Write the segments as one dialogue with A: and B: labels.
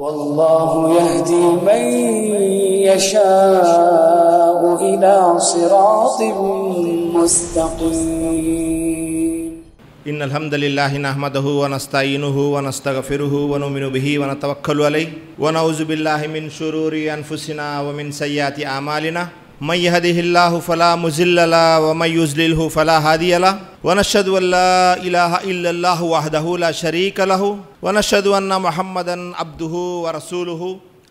A: والله يهدي من يشاء إلى صراط مستقيم.
B: إن الحمد لله نحمده ونستعينه ونستغفره ونؤمن به ونتوكل عليه ونعوذ بالله من شرور أنفسنا ومن سيئات أعمالنا من يهده الله فلا مضل له ومن يضلل فلا هادي له ونشهد أن لا إله إلا الله وحده لا شريك له ونشهد أن محمدا عبده ورسوله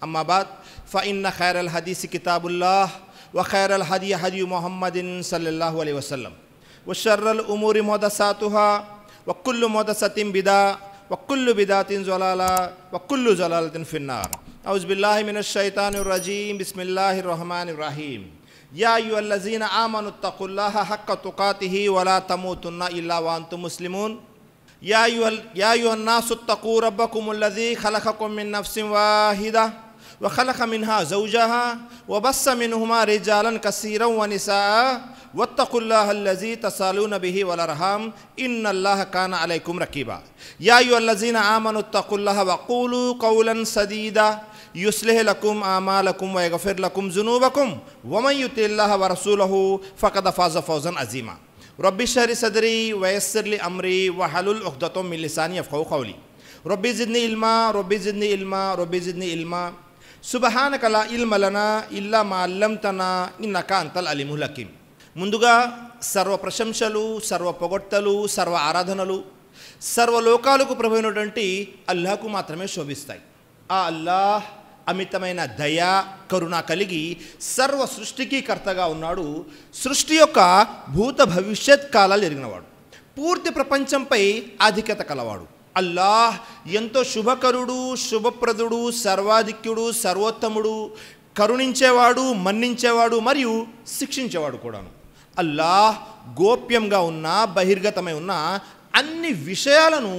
B: أما بعد فإن خير الحديث كتاب الله وخير الهدي هدي محمد صلى الله عليه وسلم وشر الأمور محدثاتها وكل محدثة بدعة وكل بدعة ضلالة وكل ضلالة في النار. أعوذ بالله من الشيطان الرجيم. بسم الله الرحمن الرحيم. يا أيها الذين آمنوا اتقوا الله حق تقاته ولا تموتن إلا وأنتم مسلمون. يا أيها الناس اتقوا ربكم الذي خلقكم من نفس واحدة وخلق منها زوجها وبث منهما رجالا كثيرا ونساء واتقوا الله الذي تسالون به والأرحام إن الله كان عليكم رقيبا. يا أيها الذين آمنوا اتقوا الله وقولوا قولا سديدا يصلح لكم أعمالكم ويغفر لكم ذنوبكم ومن يطع الله ورسوله فقد فاز فوزا عظيما. ربي اشرح لي صدري ويسر لي أمري واحلل عقدة من لساني يفقهوا قولي. ربي زدني علما ربي زدني علما ربي زدني علما سبحانك لا علم لنا إلا ما علمتنا إنك أنت العليم الحكيم. ముందుగా సర్వ ప్రశంసలు, సర్వ పొగడ్తలు, సర్వ ఆరాధనలు సర్వలోకాలకు ప్రభువైనటువంటి అల్లాహకు మాత్రమే శోభిస్తాయి. ఆ అల్లాహ్ అమితమైన దయ, కరుణ కలిగి సర్వ సృష్టికి కర్తగా ఉన్నాడు. సృష్టి యొక్క భూత భవిష్యత్ కాలాలు ఎరిగినవాడు, పూర్తి ప్రపంచంపై ఆధిక్యత కలవాడు. అల్లాహ్ ఎంతో శుభకరుడు, శుభప్రదుడు, సర్వాధిక్యుడు, సర్వోత్తముడు, కరుణించేవాడు, మన్నించేవాడు మరియు శిక్షించేవాడు కూడాను. అల్లాహ్ గోప్యంగా ఉన్న, బహిర్గతమై ఉన్న అన్ని విషయాలను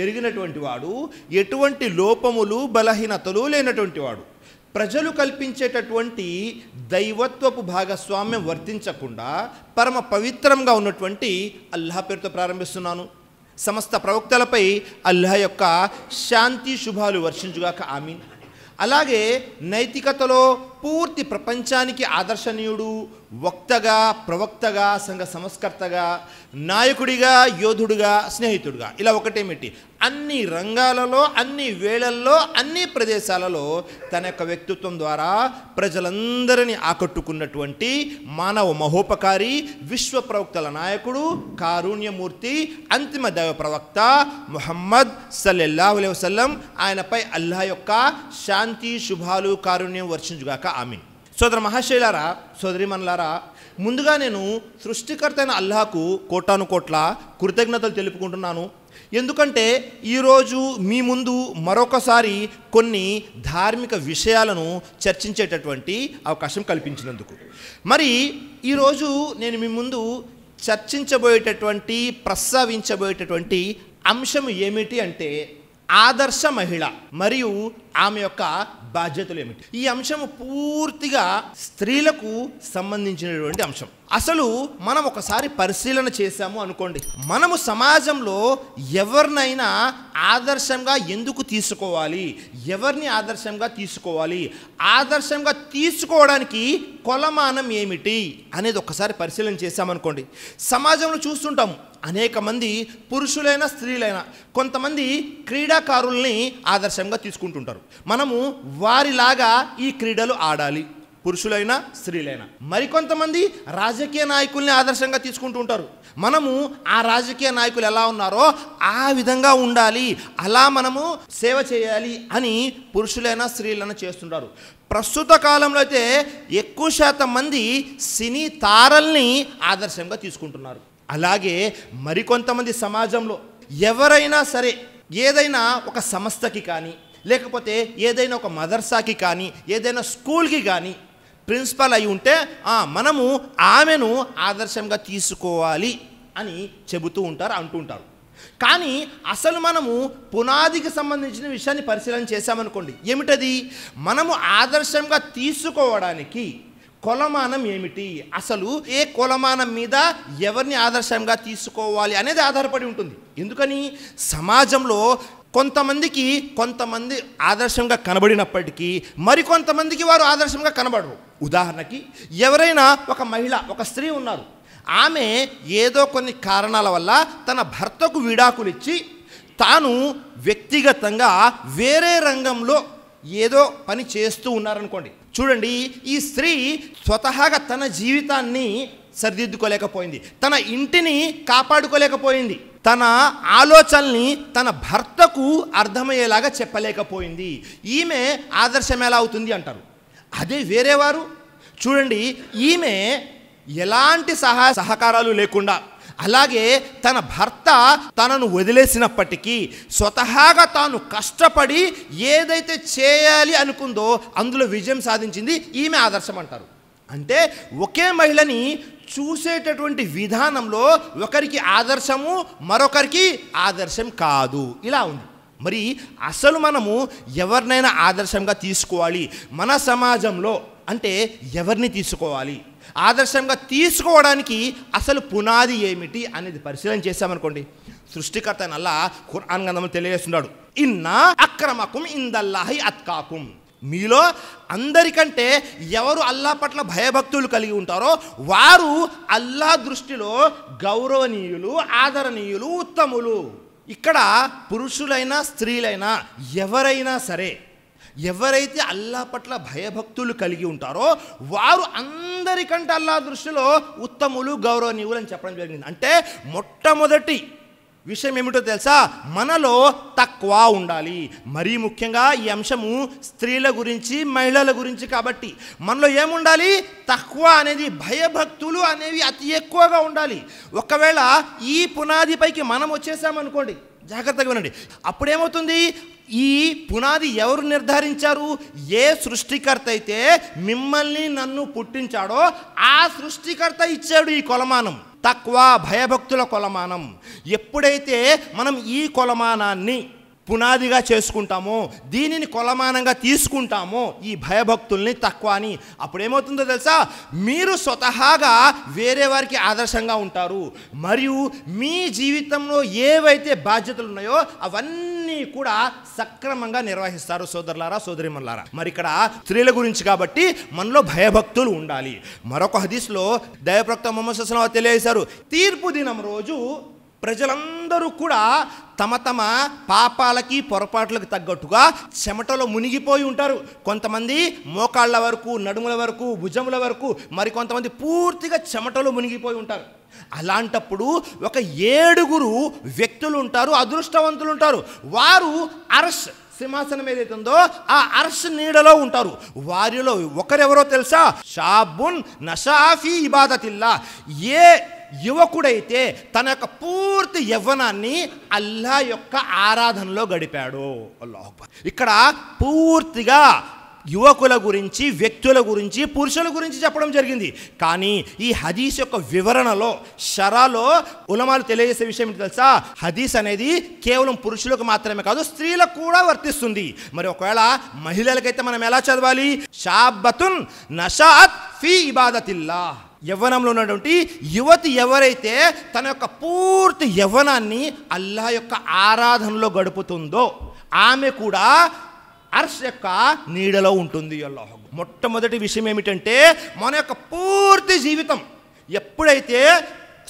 B: ఎరిగినటువంటి వాడు, ఎటువంటి లోపములు బలహీనతలు లేనటువంటి వాడు. ప్రజలు కల్పించేటటువంటి దైవత్వపు భాగస్వామ్యం వర్తించకుండా పరమ పవిత్రంగా ఉన్నటువంటి అల్లాహ్ పేరుతో ప్రారంభిస్తున్నాను. సమస్త ప్రవక్తలపై అల్లాహ్ యొక్క శాంతి శుభాలు వర్షించుగాక ఆమీన్. అలాగే నైతికతలో పూర్తి ప్రపంచానికి ఆదర్శనీయుడు, వక్తగా, ప్రవక్తగా, సంఘ సంస్కర్తగా, నాయకుడిగా, యోధుడిగా, స్నేహితుడిగా, ఇలా ఒకటేమిటి అన్ని రంగాలలో, అన్ని వేళల్లో, అన్ని ప్రదేశాలలో తన యొక్క వ్యక్తిత్వం ద్వారా ప్రజలందరినీ ఆకట్టుకున్నటువంటి మానవ మహోపకారి, విశ్వ ప్రవక్తల నాయకుడు, కారుణ్యమూర్తి, అంతిమ దైవ ప్రవక్త ముహమ్మద్ సల్లల్లాహు అలైహి వసల్లం. ఆయనపై అల్లాహ్ యొక్క శాంతి శుభాలు, కారుణ్యం వర్షించుగాక ఆమీన్. సోదర మహాశైలారా, సోదరిమణులారా, ముందుగా నేను సృష్టికర్త అయిన అల్లాహకు కోటాను కోట్ల కృతజ్ఞతలు తెలుపుకుంటున్నాను. ఎందుకంటే ఈరోజు మీ ముందు మరొకసారి కొన్ని ధార్మిక విషయాలను చర్చించేటటువంటి అవకాశం కల్పించినందుకు. మరి ఈరోజు నేను మీ ముందు చర్చించబోయేటటువంటి, ప్రస్తావించబోయేటటువంటి అంశం ఏమిటి అంటే ఆదర్శ మహిళ మరియు ఆమె యొక్క బాధ్యతలు ఏమిటి. ఈ అంశము పూర్తిగా స్త్రీలకు సంబంధించినటువంటి అంశం. అసలు మనం ఒకసారి పరిశీలన చేశాము అనుకోండి, మనము సమాజంలో ఎవరినైనా ఆదర్శంగా ఎందుకు తీసుకోవాలి, ఎవరిని ఆదర్శంగా తీసుకోవాలి, ఆదర్శంగా తీసుకోవడానికి కొలమానం ఏమిటి అనేది ఒకసారి పరిశీలన చేశామనుకోండి, సమాజంలో చూస్తుంటాము అనేక మంది పురుషులైనా స్త్రీలైనా కొంతమంది క్రీడాకారుల్ని ఆదర్శంగా తీసుకుంటుంటారు. మనము వారిలాగా ఈ క్రీడలు ఆడాలి, పురుషులైనా స్త్రీలైనా. మరికొంతమంది రాజకీయ నాయకుల్ని ఆదర్శంగా తీసుకుంటూ ఉంటారు. మనము ఆ రాజకీయ నాయకులు ఎలా ఉన్నారో ఆ విధంగా ఉండాలి, అలా మనము సేవ చేయాలి అని పురుషులైనా స్త్రీలైనా చేస్తుంటారు. ప్రస్తుత కాలంలో అయితే ఎక్కువ శాతం మంది సినీ తారల్ని ఆదర్శంగా తీసుకుంటున్నారు. అలాగే మరికొంతమంది సమాజంలో ఎవరైనా సరే ఏదైనా ఒక సంస్థకి కానీ, లేకపోతే ఏదైనా ఒక మదర్సాకి కానీ, ఏదైనా స్కూల్కి కానీ ప్రిన్సిపల్ అయి ఉంటే మనము ఆమెను ఆదర్శంగా తీసుకోవాలి అని చెబుతూ ఉంటారు, అంటుంటారు. కానీ అసలు మనము పునాదికి సంబంధించిన విషయాన్ని పరిశీలన చేశామనుకోండి, ఏమిటది? మనము ఆదర్శంగా తీసుకోవడానికి కొలమానం ఏమిటి, అసలు ఏ కొలమానం మీద ఎవరిని ఆదర్శంగా తీసుకోవాలి అనేది ఆధారపడి ఉంటుంది. ఎందుకని సమాజంలో కొంతమంది ఆదర్శంగా కనబడినప్పటికీ మరికొంతమందికి వారు ఆదర్శంగా కనబడరు. ఉదాహరణకి ఎవరైనా ఒక మహిళ, ఒక స్త్రీ ఉన్నారు. ఆమె ఏదో కొన్ని కారణాల వల్ల తన భర్తకు విడాకులు ఇచ్చి తాను వ్యక్తిగతంగా వేరే రంగంలో ఏదో పని చేస్తూ ఉన్నారనుకోండి. చూడండి, ఈ స్త్రీ స్వతహాగా తన జీవితాన్ని సరిదిద్దుకోలేకపోయింది, తన ఇంటిని కాపాడుకోలేకపోయింది, తన ఆలోచనల్ని తన భర్తకు అర్థమయ్యేలాగా చెప్పలేకపోయింది. ఈమె ఆదర్శం ఎలా అవుతుంది అంటారు. అదే వేరేవారు చూడండి, ఈమె ఎలాంటి సహకారాలు లేకుండా, అలాగే తన భర్త తనను వదిలేసినప్పటికీ స్వతహాగా తాను కష్టపడి ఏదైతే చేయాలి అనుకుందో అందులో విజయం సాధించింది, ఈమె ఆదర్శం అంటారు. అంటే ఒకే మహిళని చూసేటటువంటి విధానంలో ఒకరికి ఆదర్శము, మరొకరికి ఆదర్శం కాదు, ఇలా ఉంది. మరి అసలు మనము ఎవరినైనా ఆదర్శంగా తీసుకోవాలి, మన సమాజంలో అంటే ఎవరిని తీసుకోవాలి, ఆదర్శంగా తీసుకోవడానికి అసలు పునాది ఏమిటి అనేది పరిశీలన చేశామనుకోండి, సృష్టికర్త అల్లా ఖురాన్ గ్రంథంలో తెలియజేస్తున్నాడు, ఇన్నా అక్రమకుం ఇందల్లాహి అత్కాకుం. మీలో అందరికంటే ఎవరు అల్లా పట్ల భయభక్తులు కలిగి ఉంటారో వారు అల్లా దృష్టిలో గౌరవనీయులు, ఆదరణీయులు, ఉత్తములు. ఇక్కడ పురుషులైనా స్త్రీలైనా ఎవరైనా సరే, ఎవరైతే అల్లా పట్ల భయభక్తులు కలిగి ఉంటారో వారు అందరికంటే అల్లా దృష్టిలో ఉత్తములు, గౌరవనీయులు అని చెప్పడం జరిగింది. అంటే మొట్టమొదటి విషయం ఏమిటో తెలుసా, మనలో తక్వా ఉండాలి. మరీ ముఖ్యంగా ఈ అంశము స్త్రీల గురించి, మహిళల గురించి కాబట్టి మనలో ఏముండాలి, తక్వా అనేది, భయభక్తులు అనేవి అతి ఎక్కువగా ఉండాలి. ఒకవేళ ఈ పునాదిపైకి మనం వచ్చేసామనుకోండి, జాగ్రత్తగా వినండి, అప్పుడేమవుతుంది, ఈ పునాది ఎవరు నిర్ధారించారు, ఏ సృష్టికర్త అయితే మిమ్మల్ని నన్ను పుట్టించాడో ఆ సృష్టికర్త ఇచ్చాడు ఈ కొలమానం, తక్వా, భయభక్తుల కొలమానం. ఎప్పుడైతే మనం ఈ కొలమానాన్ని పునాదిగా చేసుకుంటామో, దీనిని కొలమానంగా తీసుకుంటామో, ఈ భయభక్తుల్ని, తక్వాని, అప్పుడు ఏమవుతుందో తెలుసా, మీరు స్వతహాగా వేరే వారికి ఆదర్శంగా ఉంటారు. మరియు మీ జీవితంలో ఏవైతే బాధ్యతలు ఉన్నాయో అవన్నీ కూడా సక్రమంగా నిర్వహిస్తారు. సోదరులారా, సోదరిమణులారా, మరి ఇక్కడ స్త్రీల గురించి కాబట్టి మనలో భయభక్తులు ఉండాలి. మరొక హదీస్లో దైవప్రవక్త ముహమ్మద్ సల్లల్లాహు అలైహి వసల్లం తెలియజేశారు, తీర్పు దినం రోజు ప్రజలందరూ కూడా తమ తమ పాపాలకి, పొరపాట్లకు తగ్గట్టుగా చెమటలో మునిగిపోయి ఉంటారు. కొంతమంది మోకాళ్ళ వరకు, నడుముల వరకు, భుజముల వరకు, మరి కొంతమంది పూర్తిగా చెమటలో మునిగిపోయి ఉంటారు. అలాంటప్పుడు ఒక 7 వ్యక్తులు ఉంటారు, అదృష్టవంతులు ఉంటారు. వారు అర్ష్, సింహాసనం ఏదైతే ఉందో ఆ అర్ష్ నీడలో ఉంటారు. వారిలో ఒకరెవరో తెలుసా, షాబున్ నషాఫీ ఇబాదతిల్లా, ఏ యువకుడైతే తన యొక్క పూర్తి యవ్వనాన్ని అల్లా యొక్క ఆరాధనలో గడిపాడు. అల్లాహు అక్బర్. ఇక్కడ పూర్తిగా యువకుల గురించి, వ్యక్తుల గురించి, పురుషుల గురించి చెప్పడం జరిగింది. కానీ ఈ హదీస్ యొక్క వివరణలో, షరాలో ఉలమాలు తెలియజేసే విషయం ఏంటి తెలుసా, హదీస్ అనేది కేవలం పురుషులకు మాత్రమే కాదు, స్త్రీలకు కూడా వర్తిస్తుంది. మరి ఒకవేళ మహిళలకైతే మనం ఎలా చదవాలి, షాబతున్ నషాత్ ఫీ ఇబాదతిల్లా, యవ్వనంలో ఉన్నటువంటి యువతి ఎవరైతే తన యొక్క పూర్తి యవ్వనాన్ని అల్లా యొక్క ఆరాధనలో గడుపుతుందో ఆమె కూడా అర్ష్ యొక్క నీడలో ఉంటుంది. అల్లాహ్. మొట్టమొదటి విషయం ఏమిటంటే, మన యొక్క పూర్తి జీవితం ఎప్పుడైతే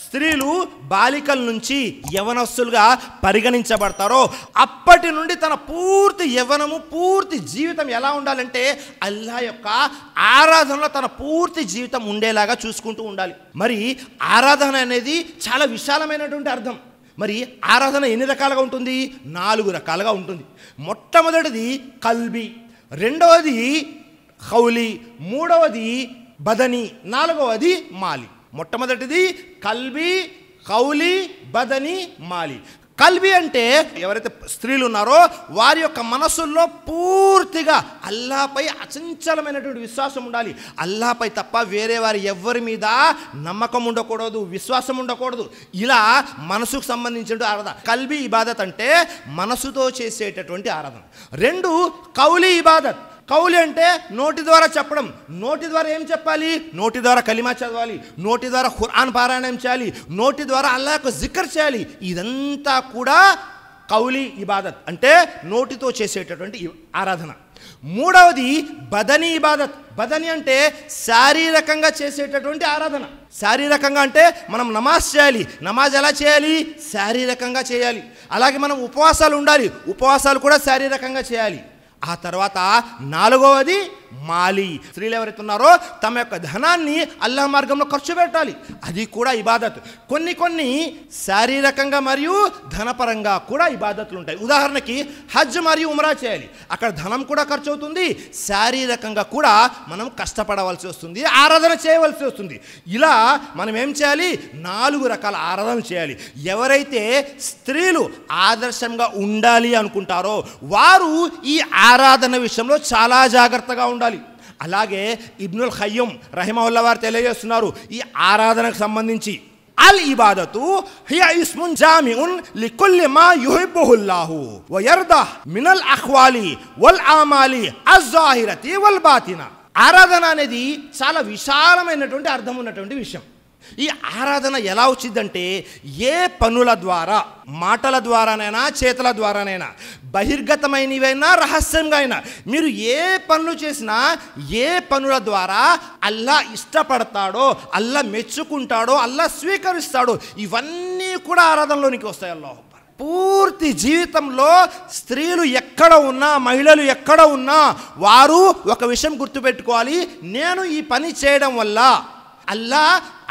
B: స్త్రీలు బాలికల నుంచి యవనస్తులుగా పరిగణించబడతారో అప్పటి నుండి తన పూర్తి యవ్వనము, పూర్తి జీవితం ఎలా ఉండాలంటే అల్లా యొక్క ఆరాధనలో తన పూర్తి జీవితం ఉండేలాగా చూసుకుంటూ ఉండాలి. మరి ఆరాధన అనేది చాలా విశాలమైనటువంటి అర్థం. మరి ఆరాధన ఎన్ని రకాలుగా ఉంటుంది, 4 రకాలుగా ఉంటుంది. మొట్టమొదటిది కల్బీ, రెండవది ఖౌలి, మూడవది బదని, 4వది మాలి. మొట్టమొదటిది కల్బీ, ఖౌలి, బదని, మాలి. కల్బీ అంటే ఎవరైతే స్త్రీలు ఉన్నారో వారి యొక్క మనసుల్లో పూర్తిగా అల్లాపై అచంచలమైనటువంటి విశ్వాసం ఉండాలి. అల్లాపై తప్ప వేరే వారి ఎవరి మీద నమ్మకం ఉండకూడదు, విశ్వాసం ఉండకూడదు. ఇలా మనసుకు సంబంధించిన ఆరాధన. కల్బీ ఇబాదత్ అంటే మనసుతో చేసేటటువంటి ఆరాధన. 2 కౌలి ఇబాదత్. కౌలి అంటే నోటి ద్వారా చెప్పడం. నోటి ద్వారా ఏం చెప్పాలి, నోటి ద్వారా కలిమా చదవాలి, నోటి ద్వారా ఖురాన్ పారాయణం చేయాలి, నోటి ద్వారా అల్లాహ్ యొక్క జిక్ర్ చేయాలి. ఇదంతా కూడా కౌలి ఇబాదత్ అంటే నోటితో చేసేటటువంటి ఆరాధన. మూడవది బదనీ ఇబాదత్. బదనీ అంటే శారీరకంగా చేసేటటువంటి ఆరాధన. శారీరకంగా అంటే మనం నమాజ్ చేయాలి. నమాజ్ ఎలా చేయాలి? శారీరకంగా చేయాలి. అలాగే మనం ఉపవాసాలు ఉండాలి. ఉపవాసాలు కూడా శారీరకంగా చేయాలి. ఆ తర్వాత నాలుగవది మాలి. స్త్రీలు ఎవరైతే ఉన్నారో తమ యొక్క ధనాన్ని అల్లాహ్ మార్గంలో ఖర్చు పెట్టాలి. అది కూడా ఇబాదత్. కొన్ని శారీరకంగా మరియు ధనపరంగా కూడా ఇబాదత్లు ఉంటాయి. ఉదాహరణకి హజ్ మరియు ఉమ్రా చేయాలి. అక్కడ ధనం కూడా ఖర్చు అవుతుంది, శారీరకంగా కూడా మనం కష్టపడవలసి వస్తుంది, ఆరాధన చేయవలసి వస్తుంది. ఇలా మనం ఏం చేయాలి? 4 రకాల ఆరాధనలు చేయాలి. ఎవరైతే స్త్రీలు ఆదర్శంగా ఉండాలి అనుకుంటారో వారు ఈ ఆరాధన విషయంలో చాలా జాగ్రత్తగా ఉండాలి. అలాగే ఇబ్నుల్ ఖయ్యం రహిమహుల్లా వారు తెలియజేస్తున్నారు ఈ ఆరాధనకు సంబంధించి, అల్ ఇబాదతు హియ ఇస్మున్ జామిఉన్ లికుల్లి మా యుహిబ్బుహుల్లాహు వ యర్దా మినల్ అఖ్వాలి వల్ ఆమాలి అజ్జాహిరతి వల్ బాతినా. ఆరాధన అనేది చాలా విశాలమైనటువంటి అర్థం ఉన్నటువంటి విషయం. ఈ ఆరాధన ఎలా వచ్చిందంటే ఏ పనుల ద్వారా, మాటల ద్వారానైనా చేతుల ద్వారానైనా, బహిర్గతమైనవైనా రహస్యంగా అయినా, మీరు ఏ పనులు చేసినా ఏ పనుల ద్వారా అల్లా ఇష్టపడతాడో, అల్లా మెచ్చుకుంటాడో, అల్లా స్వీకరిస్తాడో ఇవన్నీ కూడా ఆరాధనలోనికి వస్తాయి. అల్లాహ్ పూర్తి జీవితంలో స్త్రీలు ఎక్కడ ఉన్నా, మహిళలు ఎక్కడ ఉన్నా వారు ఒక విషయం గుర్తుపెట్టుకోవాలి, నేను ఈ పని చేయడం వల్ల అల్లా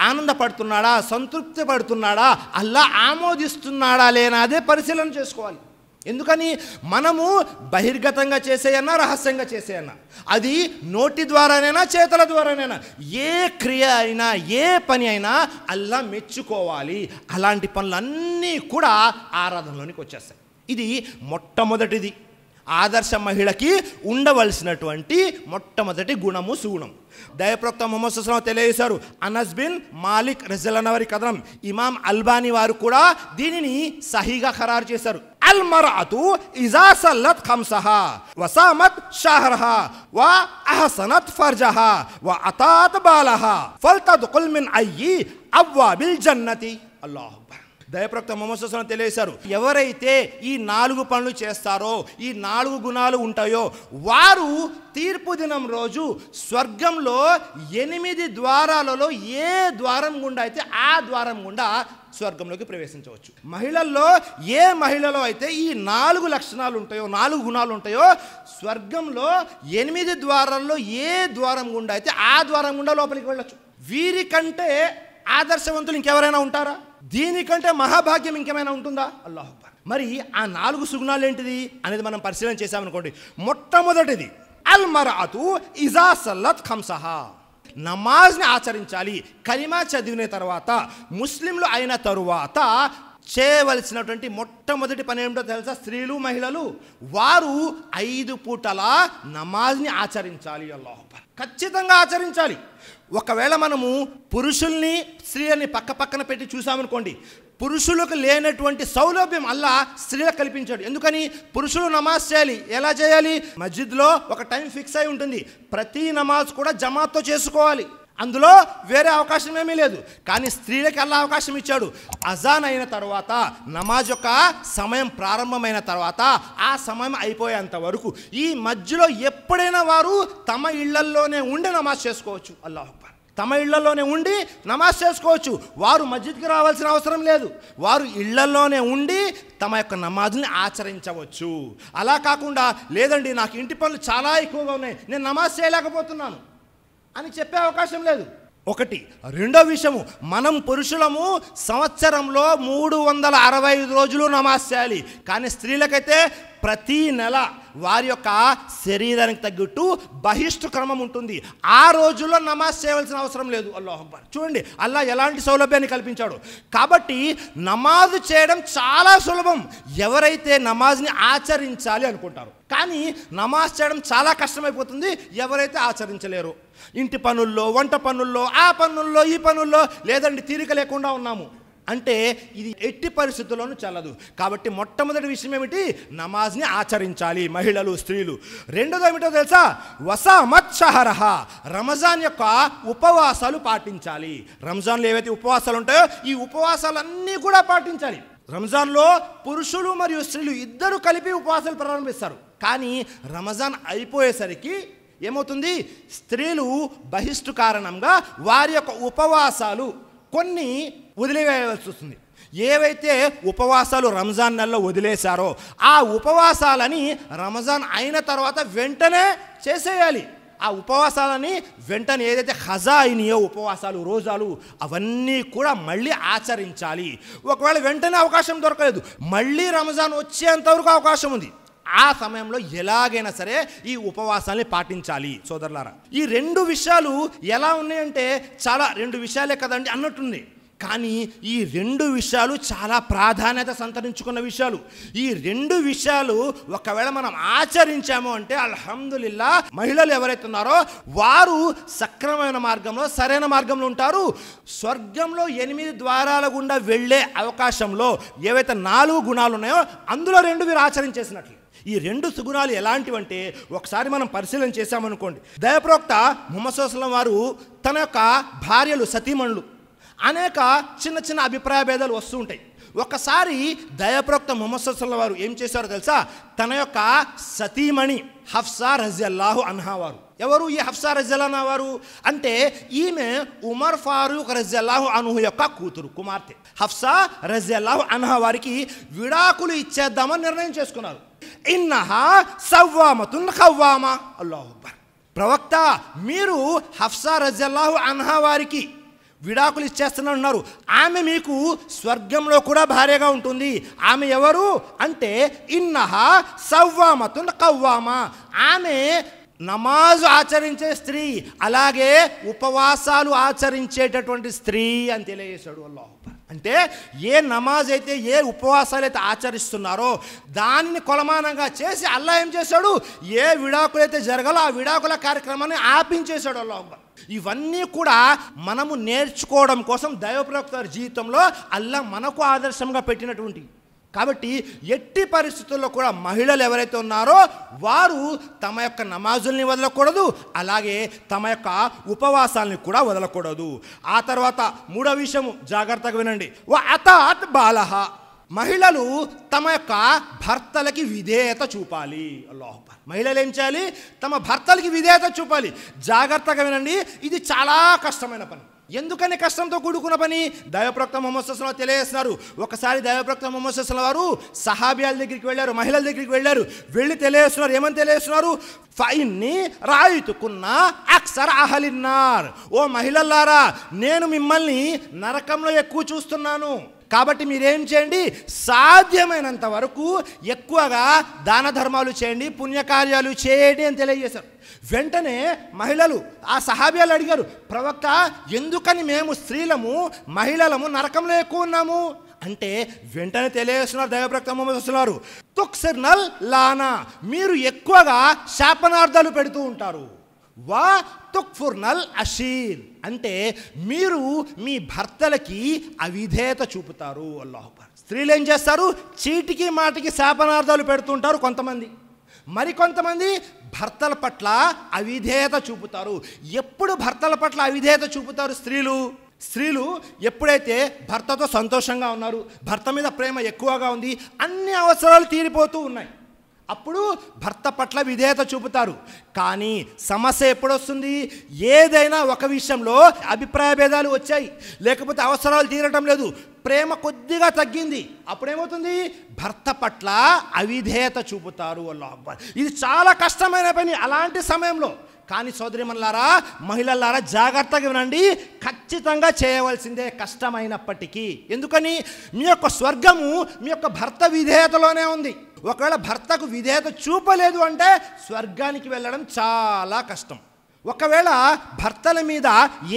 B: ఆనందపడుతున్నాడా, సంతృప్తి పడుతున్నాడా, అల్లా ఆమోదిస్తున్నాడా లేనా అదే పరిశీలన చేసుకోవాలి. ఎందుకని మనము బహిర్గతంగా చేసేయన్నా రహస్యంగా చేసేయన్నా, అది నోటి ద్వారానైనా చేతుల ద్వారానైనా, ఏ క్రియ అయినా ఏ పని అయినా అల్లా మెచ్చుకోవాలి. అలాంటి పనులన్నీ కూడా ఆరాధనలోనికి వచ్చేస్తాయి. ఇది మొట్టమొదటిది ఆదర్శ మహిళకి ఉండవలసినటువంటి మొట్టమొదటి గుణము, సుగుణం. దైవప్రవక్త ముహమ్మద్ సల్లల్లాహు అలైహి వసల్లం తెలియజేశారు. అనస్ బిన్ మాలిక్ రజియల్లాహు వారి కథనం ఇమాం అల్బానీ వారు కూడా దీనిని సహీగా ఖరారు చేశారు. అల్ మర్అతు ఇజా సల్లత్ ఖమ్సహా వ సామత్ షహరహా వ అహసనత్ ఫర్జహా వ అతాత్ బాలహా ఫల్తద్ఖుల్ మిన్ అయ్యి అబ్వాబిల్ జన్నతి. అల్లాహు అక్బర్. దైవప్రవక్త ముహమ్మద్ సల్లల్లాహు అలైహి వసల్లం తెలియజేశారు, ఎవరైతే ఈ 4 పనులు చేస్తారో, ఈ 4 గుణాలు ఉంటాయో వారు తీర్పు దినం రోజు స్వర్గంలో 8 ద్వారాలలో ఏ ద్వారం గుండా అయితే ఆ ద్వారం గుండా స్వర్గంలోకి ప్రవేశించవచ్చు. మహిళల్లో ఏ మహిళలో అయితే ఈ 4 లక్షణాలు ఉంటాయో, 4 గుణాలు ఉంటాయో స్వర్గంలో 8 ద్వారాల్లో ఏ ద్వారం గుండా అయితే ఆ ద్వారం గుండా లోపలికి వెళ్ళచ్చు. వీరికంటే ఆదర్శవంతులు ఇంకెవరైనా ఉంటారా? దీనికంటే మహాభాగ్యం ఇంకేమైనా ఉంటుందా? అల్లాహు అక్బర్. మరి ఆ 4 సుగుణాలు ఏంటిది అనేది మనం పరిశీలన చేశామనుకోండి. మొట్టమొదటిది అల్ మర్అతు ఇజా సల్లత్ ఖమ్సహా. నమాజ్ని ఆచరించాలి. కలిమా చదివిన తర్వాత, ముస్లింలు అయిన తరువాత చేయవలసినటువంటి మొట్టమొదటి పని ఏమిటో తెలుసా? స్త్రీలు మహిళలు వారు 5 పూటల నమాజ్ని ఆచరించాలి. అల్లాహు అక్బర్. ఖచ్చితంగా ఆచరించాలి. ఒకవేళ మనము పురుషుల్ని స్త్రీలని పక్కన పెట్టి చూసామనుకోండి, పురుషులకు లేనటువంటి సౌలభ్యం అల్లా స్త్రీలకు కల్పించాడు. ఎందుకని? పురుషులు నమాజ్ చేయాలి. ఎలా చేయాలి? మస్జిద్లో ఒక టైం ఫిక్స్ అయి ఉంటుంది. ప్రతి నమాజ్ కూడా జమాత్తో చేసుకోవాలి. అందులో వేరే అవకాశం ఏమీ లేదు. కానీ స్త్రీలకి అల్లా అవకాశం ఇచ్చాడు. అజాన్ అయిన తర్వాత, నమాజ్ యొక్క సమయం ప్రారంభమైన తర్వాత, ఆ సమయం అయిపోయేంత వరకు ఈ మధ్యలో ఎప్పుడైనా వారు తమ ఇళ్లల్లోనే ఉండి నమాజ్ చేసుకోవచ్చు. అల్లాహు అక్బర్. తమ ఇళ్లలోనే ఉండి నమాజ్ చేసుకోవచ్చు. వారు మస్జిద్కి రావాల్సిన అవసరం లేదు. వారు ఇళ్లలోనే ఉండి తమ యొక్క నమాజ్ని ఆచరించవచ్చు. అలా కాకుండా లేదండి నాకు ఇంటి పనులు చాలా ఎక్కువగా ఉన్నాయి, నేను నమాజ్ చేయలేకపోతున్నాను అని చెప్పే అవకాశం లేదు. ఒకటి. రెండో విషయము, మనం పురుషులము సంవత్సరంలో 365 రోజులు నమాజ్ చేయాలి. కానీ స్త్రీలకైతే ప్రతి నెల వారి యొక్క శరీరానికి తగ్గట్టు బహిష్టు క్రమం ఉంటుంది. ఆ రోజుల్లో నమాజ్ చేయవలసిన అవసరం లేదు. అల్లాహు అక్బర్. చూడండి అల్లా ఎలాంటి సౌలభ్యాన్ని కల్పించాడు. కాబట్టి నమాజ్ చేయడం చాలా సులభం ఎవరైతే నమాజ్ని ఆచరించాలి అనుకుంటారు. కానీ నమాజ్ చేయడం చాలా కష్టమైపోతుంది ఎవరైతే ఆచరించలేరు. ఇంటి పనుల్లో, వంట పనుల్లో, ఆ పనుల్లో, ఈ పనుల్లో లేదండి తీరిక లేకుండా ఉన్నాము అంటే ఇది ఎట్టి పరిస్థితుల్లోనూ చల్లదు. కాబట్టి మొట్టమొదటి విషయం ఏమిటి? నమాజ్ని ఆచరించాలి మహిళలు, స్త్రీలు. రెండోది ఏమిటో తెలుసా? వసామత్ షహరహా. రంజాన్ యొక్క ఉపవాసాలు పాటించాలి. రంజాన్లో ఏవైతే ఉపవాసాలు ఉంటాయో ఈ ఉపవాసాలన్నీ కూడా పాటించాలి. రంజాన్లో పురుషులు మరియు స్త్రీలు ఇద్దరు కలిపి ఉపవాసాలు ప్రారంభిస్తారు. కానీ రంజాన్ అయిపోయేసరికి ఏమవుతుంది, స్త్రీలు బహిష్టు కారణంగా వారి యొక్క ఉపవాసాలు కొన్ని వదిలివేయవలసి వస్తుంది. ఏవైతే ఉపవాసాలు రంజాన్ నెలలో వదిలేశారో ఆ ఉపవాసాలని రంజాన్ అయిన తర్వాత వెంటనే చేసేయాలి. ఆ ఉపవాసాలని వెంటనే ఏదైతే ఖజా అయినాయో ఉపవాసాలు రోజాలు అవన్నీ కూడా మళ్ళీ ఆచరించాలి. ఒకవేళ వెంటనే అవకాశం దొరకలేదు, మళ్ళీ రంజాన్ వచ్చేంతవరకు అవకాశం ఉంది. ఆ సమయంలో ఎలాగైనా సరే ఈ ఉపవాసాన్ని పాటించాలి. సోదరులారా, ఈ రెండు విషయాలు ఎలా ఉన్నాయంటే చాలా రెండు విషయాలే కదండి అన్నట్టుంది. కానీ ఈ రెండు విషయాలు చాలా ప్రాధాన్యత సంతరించుకున్న విషయాలు. ఈ రెండు విషయాలు ఒకవేళ మనం ఆచరించాము అంటే అల్హమ్దులిల్లా, మహిళలు ఎవరైతే ఉన్నారో వారు సక్రమమైన మార్గంలో సరైన మార్గంలో ఉంటారు. స్వర్గంలో 8 ద్వారాల గుండా వెళ్ళే అవకాశంలో ఏవైతే 4 గుణాలు ఉన్నాయో అందులో 2 వీరు ఆచరించేసినట్లు. ఈ 2 సుగుణాలు ఎలాంటివంటే ఒకసారి మనం పరిశీలన చేశామనుకోండి. దైవప్రవక్త ముహమ్మద్ సల్లల్లాహు అలైహి వసల్లం వారు తన యొక్క భార్యలు సతీమణులు అనేక చిన్న చిన్న అభిప్రాయ భేదాలు వస్తూ ఉంటాయి. ఒకసారి దైవప్రవక్త ముహమ్మద్ సల్లల్లాహు అలైహి వసల్లం వారు ఏం చేశారో తెలుసా, తన యొక్క సతీమణి హఫ్సా రజియల్లాహు అన్హా వారు. ఎవరు ఈ హఫ్సా రజియల్లాహు అన్హా వారు అంటే ఈమె ఉమర్ ఫారూక్ రజియల్లాహు అన్హు యొక్క కుమార్తె. హఫ్సా రజియల్లాహు అన్హా వారికి విడాకులు ఇచ్చేద్దామని నిర్ణయం చేసుకున్నారు. ఇన్నహా సవ్వామతున్ ఖవ్వామా. అల్లాహు అక్బర్. ప్రవక్త, మీరు హఫ్సా రజియల్లాహు అన్హా వారికి విడాకులు ఇచ్చేస్తున్నారు, ఆమె మీకు స్వర్గంలో కూడా భార్యగా ఉంటుంది. ఆమె ఎవరు అంటే ఇన్నహా సవ్వామతున్ ఖవ్వామా, ఆమె నమాజు ఆచరించే స్త్రీ, అలాగే ఉపవాసాలు ఆచరించేటటువంటి స్త్రీ అని తెలియజేశాడు. అల్లాహు అక్బర్. అంటే ఏ నమాజ్ అయితే ఏ ఉపవాసాలు అయితే ఆచరిస్తున్నారో దానిని కొలమానంగా చేసి అల్లా ఏం చేశాడు, ఏ విడాకులు అయితే జరగాలో ఆ విడాకుల కార్యక్రమాన్ని ఆపించేశాడు. అల్లాహు అక్బర్. ఇవన్నీ కూడా మనము నేర్చుకోవడం కోసం దైవప్రవక్త జీవితంలో అల్లా మనకు ఆదర్శంగా పెట్టినటువంటి. కాబట్టి ఎట్టి పరిస్థితుల్లో కూడా మహిళలు ఎవరైతే ఉన్నారో వారు తమ యొక్క నమాజుల్ని వదలకూడదు, అలాగే తమ యొక్క ఉపవాసాలని కూడా వదలకూడదు. ఆ తర్వాత 3వ విషయము జాగ్రత్తగా వినండి. అతాత్ బాలహ, మహిళలు తమ యొక్క భర్తలకి విధేయత చూపాలి. అల్లాహు అక్బర్. మహిళలు ఏం చేయాలి, తమ భర్తలకి విధేయత చూపాలి. జాగ్రత్తగా వినండి, ఇది చాలా కష్టమైన పని. ఎందుకని కష్టంతో కూడుకున్న పని? దైవప్రవక్త ముహమ్మద్ సల్లల్లాహు అలైహి వసల్లం తెలియజేస్తున్నారు. ఒకసారి దైవప్రవక్త ముహమ్మద్ సల్లల్లాహు అలైహి వసల్లం వారు సహాబియాల దగ్గరికి వెళ్ళారు, మహిళల దగ్గరికి వెళ్ళారు. వెళ్ళి తెలియజేస్తున్నారు. ఏమని తెలియజేస్తున్నారు? ఫైన్ని రాయితుకున్నా అక్సర్ అహలిన్నార్, ఓ మహిళలారా, నేను మిమ్మల్ని నరకంలో ఎక్కువ చూస్తున్నాను. కాబట్టి మీరేం చేయండి, సాధ్యమైనంత వరకు ఎక్కువగా దాన ధర్మాలు చేయండి, పుణ్యకార్యాలు చేయండి అని తెలియజేశారు. వెంటనే మహిళలు ఆ సహాబియాలు అడిగారు, ప్రవక్త, ఎందుకని మేము స్త్రీలము మహిళలము నరకంలో ఎక్కువ ఉన్నాము అంటే వెంటనే తెలియజేస్తున్నారు దైవప్రవక్త ముహమ్మద్ సల్లల్లాహు అలైహి వసల్లం, తుక్సిర్నల్ లానా, మీరు ఎక్కువగా శాపనార్థాలు పెడుతూ ఉంటారు. వా తుక్ఫుర్నల్ అషీర్, అంటే మీరు మీ భర్తలకి అవిధేయత చూపుతారు. అల్లాహు అక్బర్. స్త్రీలు ఏం చేస్తారు, చీటికి మాటికి శాపనార్థాలు పెడుతుంటారు కొంతమంది. మరికొంతమంది భర్తల పట్ల అవిధేయత చూపుతారు. ఎప్పుడు భర్తల పట్ల అవిధేయత చూపుతారు స్త్రీలు ఎప్పుడైతే భర్తతో సంతోషంగా ఉన్నారు, భర్త మీద ప్రేమ ఎక్కువగా ఉంది, అన్ని అవసరాలు తీరిపోతూ ఉన్నాయి, అప్పుడు భర్త పట్ల విధేయత చూపుతారు. కానీ సమస్య ఎప్పుడొస్తుంది, ఏదైనా ఒక విషయంలో అభిప్రాయ భేదాలు వచ్చాయి, లేకపోతే అవసరాలు తీరటం లేదు, ప్రేమ కొద్దిగా తగ్గింది, అప్పుడేమవుతుంది, భర్త పట్ల అవిధేయత చూపుతారు. అల్లాహు అక్బర్. ఇది చాలా కష్టమైన పని అలాంటి సమయంలో. కానీ సోదరిమణులారా, మహిళలారా, జాగ్రత్తగా వినండి, ఖచ్చితంగా చేయవలసిందే కష్టమైనప్పటికీ. ఎందుకని, మీ యొక్క స్వర్గము మీ యొక్క భర్త విధేయతలోనే ఉంది. ఒకవేళ భర్తకు విధేయత చూపలేదు అంటే స్వర్గానికి వెళ్ళడం చాలా కష్టం. ఒకవేళ భర్తల మీద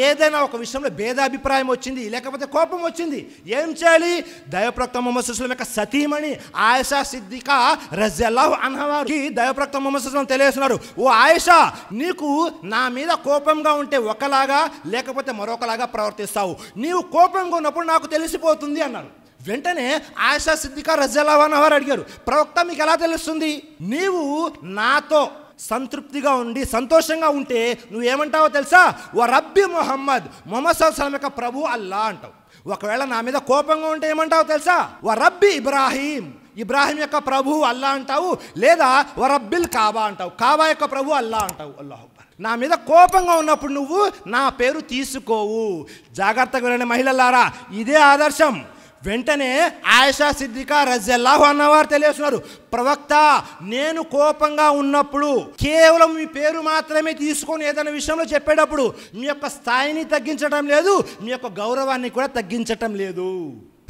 B: ఏదైనా ఒక విషయంలో భేదాభిప్రాయం వచ్చింది, లేకపోతే కోపం వచ్చింది, ఏం చేయాలి? దైవప్రవక్త ముహమ్మద్ సల్లల్లాహు అలైహి వసల్లం యొక్క సతీమణి ఆయిషా సిద్దికా రజియల్లాహు అన్హా వారికి దైవప్రవక్త ముహమ్మద్ సల్లల్లాహు అలైహి వసల్లం తెలియజేస్తున్నారు, ఓ ఆయిషా, నీకు నా మీద కోపంగా ఉంటే ఒకలాగా లేకపోతే మరొకలాగా ప్రవర్తిస్తావు, నీవు కోపంగా ఉన్నప్పుడు నాకు తెలిసిపోతుంది అన్నారు. వెంటనే ఆయిషా సిద్దికా రజియల్లాహు అన్హా వారు అడిగారు, ప్రవక్త, మీకు ఎలా తెలుస్తుంది? నీవు నాతో
C: సంతృప్తిగా ఉండి సంతోషంగా ఉంటే నువ్వేమంటావో తెలుసా? వ రబ్బి మొహమ్మద్ సల్లం యొక్క ప్రభు అల్లా అంటావు. ఒకవేళ నా మీద కోపంగా ఉంటే ఏమంటావు తెలుసా? వ రబ్బి ఇబ్రాహీం యొక్క ప్రభు అల్లా అంటావు, లేదా వ రబ్బిల్ కాబా అంటావు, కాబా యొక్క ప్రభు అల్లా అంటావు. అల్లాహు అక్బర్. నా మీద కోపంగా ఉన్నప్పుడు నువ్వు నా పేరు తీసుకోవు. జాగ్రత్తగా వినండి మహిళలారా, ఇదే ఆదర్శం. వెంటనే ఆయిషా సిద్దికా రజియల్లాహు అన్హా వారు తెలియజేస్తున్నారు, ప్రవక్త నేను కోపంగా ఉన్నప్పుడు కేవలం మీ పేరు మాత్రమే తీసుకొని ఏదైనా విషయంలో చెప్పేటప్పుడు మీ యొక్క స్థాయిని తగ్గించడం లేదు, మీ యొక్క గౌరవాన్ని కూడా తగ్గించటం లేదు.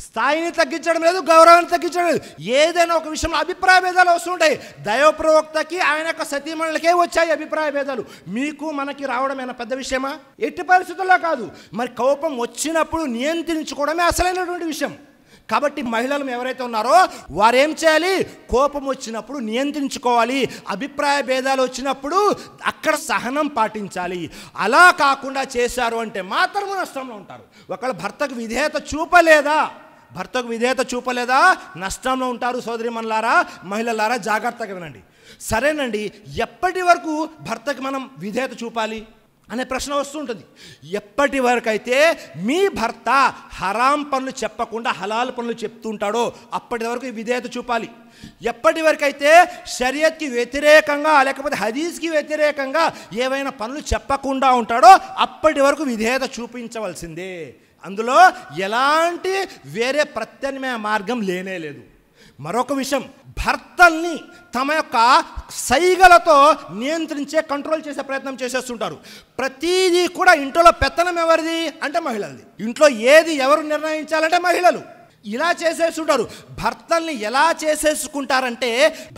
C: స్థాయిని తగ్గించడం లేదు, గౌరవాన్ని తగ్గించడం లేదు. ఏదైనా ఒక విషయంలో అభిప్రాయ భేదాలు వస్తుంటాయి. దైవ ప్రవక్తకి ఆయన యొక్క సతీమణులకే వచ్చాయి అభిప్రాయ భేదాలు. మీకు మనకి రావడం ఏమైనా పెద్ద విషయమా? ఎట్టి పరిస్థితుల్లో కాదు. మరి కోపం వచ్చినప్పుడు నియంత్రించుకోవడమే అసలైనటువంటి విషయం. కాబట్టి మహిళలు ఎవరైతే ఉన్నారో వారు ఏం చేయాలి? కోపం వచ్చినప్పుడు నియంత్రించుకోవాలి. అభిప్రాయ భేదాలు వచ్చినప్పుడు అక్కడ సహనం పాటించాలి. అలా కాకుండా చేశారు అంటే మాత్రమే నష్టంలో ఉంటారు. ఒకవేళ భర్తకు విధేయత చూపలేదా నష్టంలో ఉంటారు. సోదరిమణులారా, మహిళలారా, జాగ్రత్తగా వినండి. సరేనండి, ఎప్పటి వరకు భర్తకి మనం విధేయత చూపాలి అనే ప్రశ్న వస్తుంటుంది. ఎప్పటి వరకు అయితే మీ భర్త హరాం పనులు చెప్పకుండా హలాల్ పనులు చెప్తుంటాడో అప్పటి వరకు విధేయత చూపాలి. ఎప్పటి వరకు అయితే షరియత్కి వ్యతిరేకంగా లేకపోతే హదీస్కి వ్యతిరేకంగా ఏవైనా పనులు చెప్పకుండా ఉంటాడో అప్పటి వరకు విధేయత చూపించవలసిందే. అందులో ఎలాంటి వేరే ప్రత్యామ్నాయ మార్గం లేనే లేదు. మరొక విషయం, భర్తల్ని తమ యొక్క సైగలతో నియంత్రించే కంట్రోల్ చేసే ప్రయత్నం చేసేస్తుంటారు. ప్రతిదీ కూడా ఇంట్లో పెత్తనం ఎవరిది అంటే మహిళలది. ఇంట్లో ఏది ఎవరు నిర్ణయించాలంటే మహిళలు. ఇలా చేసేస్తుంటారు. భర్తల్ని ఎలా చేసేసుకుంటారంటే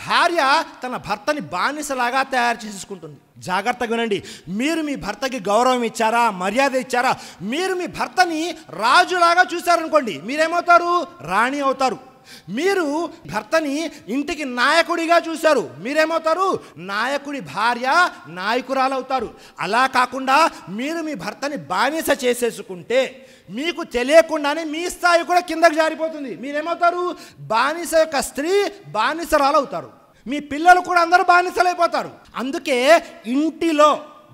C: భార్య తన భర్తని బానిసలాగా తయారు చేసుకుంటుంది. జాగ్రత్తగా వినండి. మీరు మీ భర్తకి గౌరవం ఇచ్చారా, మర్యాద ఇచ్చారా, మీరు మీ భర్తని రాజులాగా చూశారనుకోండి, మీరేమవుతారు? రాణి అవుతారు. మీరు భర్తని ఇంటికి నాయకుడిగా చూశారు, మీరేమవుతారు? నాయకుడి భార్య నాయకురాలు అవుతారు. అలా కాకుండా మీరు మీ భర్తని బానిస చేసేసుకుంటే మీకు తెలియకుండానే మీ స్థాయి కూడా కిందకు జారిపోతుంది. మీరేమవుతారు? బానిస యొక్క స్త్రీ బానిసరాలు అవుతారు. మీ పిల్లలు కూడా అందరూ బానిసలైపోతారు. అందుకే ఇంటిలో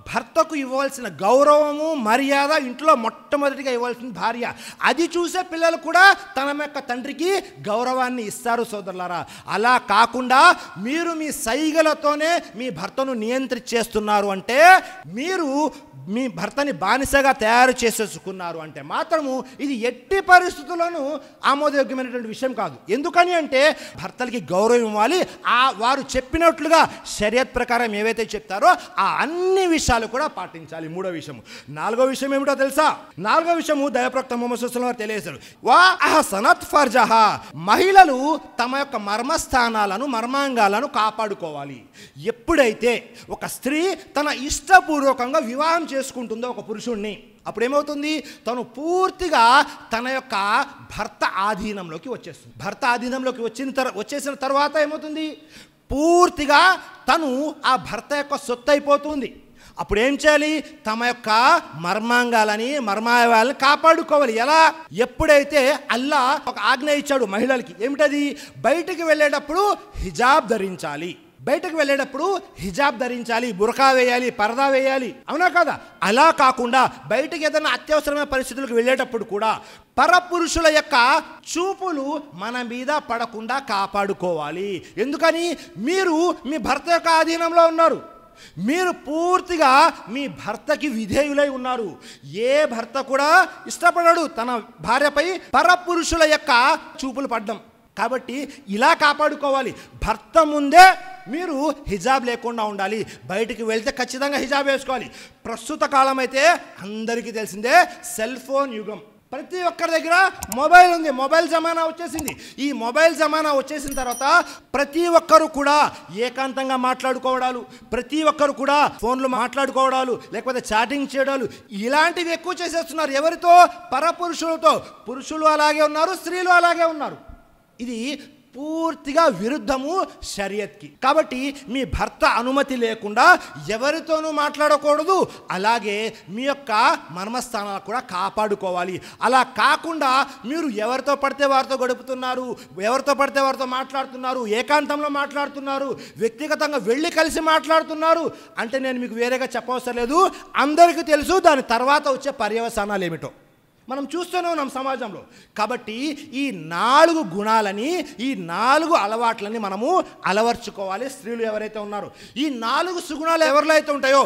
C: భర్తకు ఇవ్వాల్సిన గౌరవము మర్యాద ఇంట్లో మొట్టమొదటిగా ఇవ్వాల్సిన భార్య. అది చూసే పిల్లలు కూడా తన యొక్క తండ్రికి గౌరవాన్ని ఇస్తారు. సోదరులారా, అలా కాకుండా మీరు మీ సైగలతోనే మీ భర్తను నియంత్రించేస్తున్నారు అంటే, మీరు మీ భర్తని బానిసగా తయారు చేసేసుకున్నారు అంటే మాత్రము ఇది ఎట్టి పరిస్థితుల్లోనూ ఆమోదయోగ్యమైనటువంటి విషయం కాదు. ఎందుకని అంటే భర్తలకి గౌరవం ఇవ్వాలి. వారు చెప్పినట్లుగా షరియత్ ప్రకారం ఏవైతే చెప్తారో ఆ అన్ని విషయాలు కూడా పాటించాలి. మూడో విషయం. నాలుగో విషయం ఏమిటో తెలుసా? నాలుగో విషయము దైవప్రవక్త ముహమ్మద్ సల్లల్లాహు అలైహి వసల్లం తెలియజేశారు. వా అహ్సనత్ ఫర్జహా, మహిళలు తమ యొక్క మర్మస్థానాలను మర్మాంగాలను కాపాడుకోవాలి. ఎప్పుడైతే ఒక స్త్రీ తన ఇష్టపూర్వకంగా వివాహం చేసుకుంటుందో ఒక పురుషుణ్ణి, అప్పుడు ఏమవుతుంది? తను పూర్తిగా తన యొక్క భర్త ఆధీనంలోకి వచ్చేస్తుంది. భర్త ఆధీనంలోకి వచ్చేసిన తర్వాత ఏమవుతుంది? పూర్తిగా తను ఆ భర్త యొక్క సొత్తు అయిపోతుంది. అప్పుడు ఏం చేయాలి? తమ యొక్క మర్మాంగాలని మర్మాయాలని కాపాడుకోవాలి. ఎలా? ఎప్పుడైతే అల్లా ఒక ఆజ్ఞ ఇచ్చాడు మహిళలకి, ఏమిటది? బయటికి వెళ్ళేటప్పుడు హిజాబ్ ధరించాలి. బయటకు వెళ్ళేటప్పుడు హిజాబ్ ధరించాలి, బురకా వేయాలి, పరదా వేయాలి, అవునా కదా? అలా కాకుండా బయటకు ఏదైనా అత్యవసరమైన పరిస్థితులకు వెళ్ళేటప్పుడు కూడా పరపురుషుల యొక్క చూపులు మన మీద పడకుండా కాపాడుకోవాలి. ఎందుకని? మీరు మీ భర్త యొక్క ఆధీనంలో ఉన్నారు. మీరు పూర్తిగా మీ భర్తకి విధేయులై ఉన్నారు. ఏ భర్త కూడా ఇష్టపడడు తన భార్యపై పరపురుషుల యొక్క చూపులు పడ్డం. కాబట్టి ఇలా కాపాడుకోవాలి. భర్త ముందే మీరు హిజాబ్ లేకుండా ఉండాలి. బయటికి వెళ్తే ఖచ్చితంగా హిజాబ్ వేసుకోవాలి. ప్రస్తుత కాలం అయితే అందరికీ తెలిసిందే సెల్ ఫోన్ యుగం. ప్రతి ఒక్కరి దగ్గర మొబైల్ ఉంది. మొబైల్ జమానా వచ్చేసింది. ఈ మొబైల్ జమానా వచ్చేసిన తర్వాత ప్రతి ఒక్కరు కూడా ఏకాంతంగా మాట్లాడుకోవడాలు, ప్రతి ఒక్కరు కూడా ఫోన్లో మాట్లాడుకోవడాలు, లేకపోతే చాటింగ్ చేయడాలు, ఇలాంటివి ఎక్కువ చేసేస్తున్నారు. ఎవరితో? పరపురుషులతో. పురుషులు అలాగే ఉన్నారు, స్త్రీలు అలాగే ఉన్నారు. ఇది పూర్తిగా విరుద్ధము షరియత్కి. కాబట్టి మీ భర్త అనుమతి లేకుండా ఎవరితోనూ మాట్లాడకూడదు. అలాగే మీ యొక్క మర్మస్థానాలు కూడా కాపాడుకోవాలి. అలా కాకుండా మీరు ఎవరితో పడితే వారితో గడుపుతున్నారు, ఎవరితో పడితే వారితో మాట్లాడుతున్నారు, ఏకాంతంలో మాట్లాడుతున్నారు, వ్యక్తిగతంగా వెళ్ళి కలిసి మాట్లాడుతున్నారు అంటే నేను మీకు వేరేగా చెప్పవసరం లేదు, అందరికీ తెలుసు దాని తర్వాత వచ్చే పర్యవసానాలు ఏమిటో మనం చూస్తూనే ఉన్నాం సమాజంలో. కాబట్టి ఈ 4 గుణాలని, ఈ 4 అలవాట్లని మనము అలవర్చుకోవాలి. స్త్రీలు ఎవరైతే ఉన్నారో ఈ 4 సుగుణాలు ఎవరిలో అయితే ఉంటాయో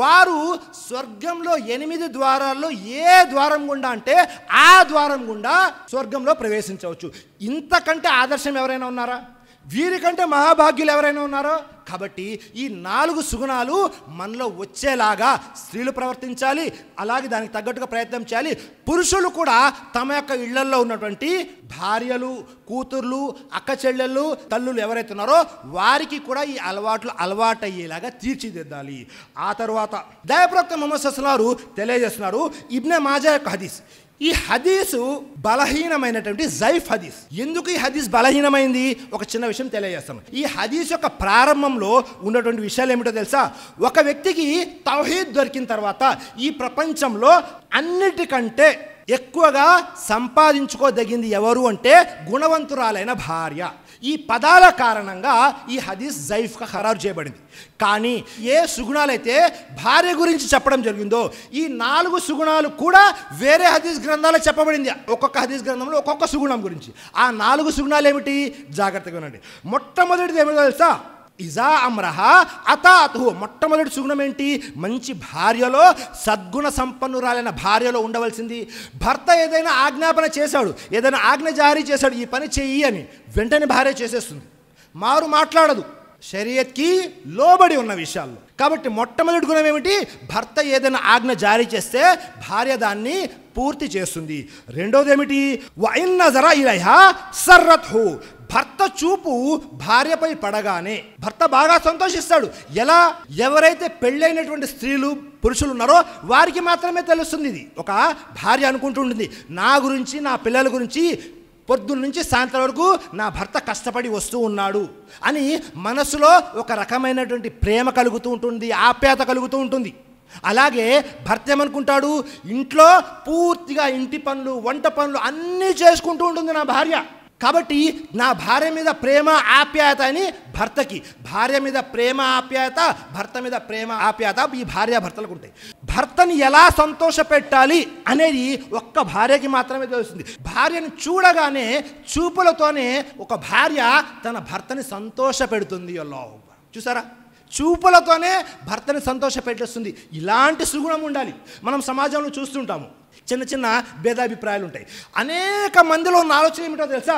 C: వారు స్వర్గంలో 8 ద్వారాల్లో ఏ ద్వారం గుండా అంటే ఆ ద్వారం గుండా స్వర్గంలో ప్రవేశించవచ్చు. ఇంతకంటే ఆదర్శం ఎవరైనా ఉన్నారా? వీరికంటే మహాభాగ్యులు ఎవరైనా ఉన్నారో? కాబట్టి ఈ 4 సుగుణాలు మనలో వచ్చేలాగా స్త్రీలు ప్రవర్తించాలి. అలాగే దానికి తగ్గట్టుగా ప్రయత్నం చేయాలి. పురుషులు కూడా తమ యొక్క ఇళ్లల్లో ఉన్నటువంటి భార్యలు, కూతుర్లు, అక్క చెల్లెళ్ళు, తల్లులు ఎవరైతే ఉన్నారో వారికి కూడా ఈ అలవాట్లు అలవాటయ్యేలాగా తీర్చిదిద్దాలి. ఆ తర్వాత దైవప్రవక్త ముహమ్మద్ సల్లల్లాహు అలైహి వసల్లం తెలియజేస్తున్నారు, ఇబ్నే మాజా యొక్క హదీస్. ఈ హదీసు బలహీనమైనటువంటి జైఫ్ హదీస్. ఎందుకు ఈ హదీస్ బలహీనమైంది? ఒక చిన్న విషయం తెలియజేస్తాను. ఈ హదీస్ యొక్క ప్రారంభంలో ఉన్నటువంటి విషయాలు ఏమిటో తెలుసా? ఒక వ్యక్తికి తౌహీద్ దొరికిన తర్వాత ఈ ప్రపంచంలో అన్నిటికంటే ఎక్కువగా సంపాదించుకోదగింది ఎవరు అంటే గుణవంతురాలైన భార్య. ఈ పదాల కారణంగా ఈ హదీస్ జైఫ్గా ఖరారు చేయబడింది. కానీ ఏ సుగుణాలైతే భార్య గురించి చెప్పడం జరిగిందో ఈ 4 సుగుణాలు కూడా వేరే హదీస్ గ్రంథాల్లో చెప్పబడింది. ఒక్కొక్క హదీస్ గ్రంథంలో ఒక్కొక్క సుగుణం గురించి. ఆ 4 సుగుణాలు ఏమిటి? జాగ్రత్తగా వినండి. మొట్టమొదటిది ఏమిటో తెలుసా? ఇజా అమ్రహ అతాతుహు. మొట్టమొదటి సుగుణం ఏంటి? మంచి భార్యలో, సద్గుణ సంపన్నురాలైన భార్యలో ఉండవలసింది. భర్త ఏదైనా ఆజ్ఞాపన చేశాడు, ఏదైనా ఆజ్ఞ జారీ చేశాడు, ఈ పని చెయ్యి అని, వెంటనే భార్య చేసేస్తుంది, మారు మాట్లాడదు, షరియత్కి లోబడి ఉన్న విషయాల్లో. కాబట్టి మొట్టమొదటి గుణం ఏమిటి? భర్త ఏదైనా ఆజ్ఞ జారీ చేస్తే భార్య దాన్ని పూర్తి చేస్తుంది. రెండోది ఏమిటి? వఇన్ నజర ఇలైహా సర్రత్హు. భర్త చూపు భార్యపై పడగానే భర్త బాగా సంతోషిస్తాడు. ఎలా? ఎవరైతే పెళ్ళైనటువంటి స్త్రీలు, పురుషులు ఉన్నారో వారికి మాత్రమే తెలుస్తుంది. ఇది ఒక భార్య అనుకుంటుంటుంది, నా గురించి, నా పిల్లల గురించి పొద్దున్న నుంచి సాయంత్రం వరకు నా భర్త కష్టపడి వస్తూ ఉన్నాడు అని మనసులో ఒక రకమైనటువంటి ప్రేమ కలుగుతూ ఉంటుంది, ఆప్యాయత కలుగుతూ ఉంటుంది. అలాగే భర్త ఏమనుకుంటాడు? ఇంట్లో పూర్తిగా ఇంటి పనులు, వంట పనులు అన్నీ చేసుకుంటూ ఉంటుంది నా భార్య. కాబట్టి నా భార్య మీద ప్రేమ ఆప్యాయత అని భర్తకి, భార్య మీద ప్రేమ ఆప్యాయత, భర్త మీద ప్రేమ ఆప్యాయత ఈ భార్య భర్తలకు ఉంటాయి. భర్తని ఎలా సంతోష పెట్టాలి అనేది ఒక్క భార్యకి మాత్రమే తెలుస్తుంది. భార్యను చూడగానే చూపులతోనే ఒక భార్య తన భర్తని సంతోష పెడుతుంది. అల్లాహ్ చూసారా? చూపులతోనే భర్తని సంతోష పెట్టేస్తుంది. ఇలాంటి సుగుణం ఉండాలి. మనం సమాజంలో చూస్తుంటాము, చిన్న చిన్న భేదాభిప్రాయాలు ఉంటాయి. అనేక మందిలో ఉన్న ఆలోచన ఏమిటో తెలుసా?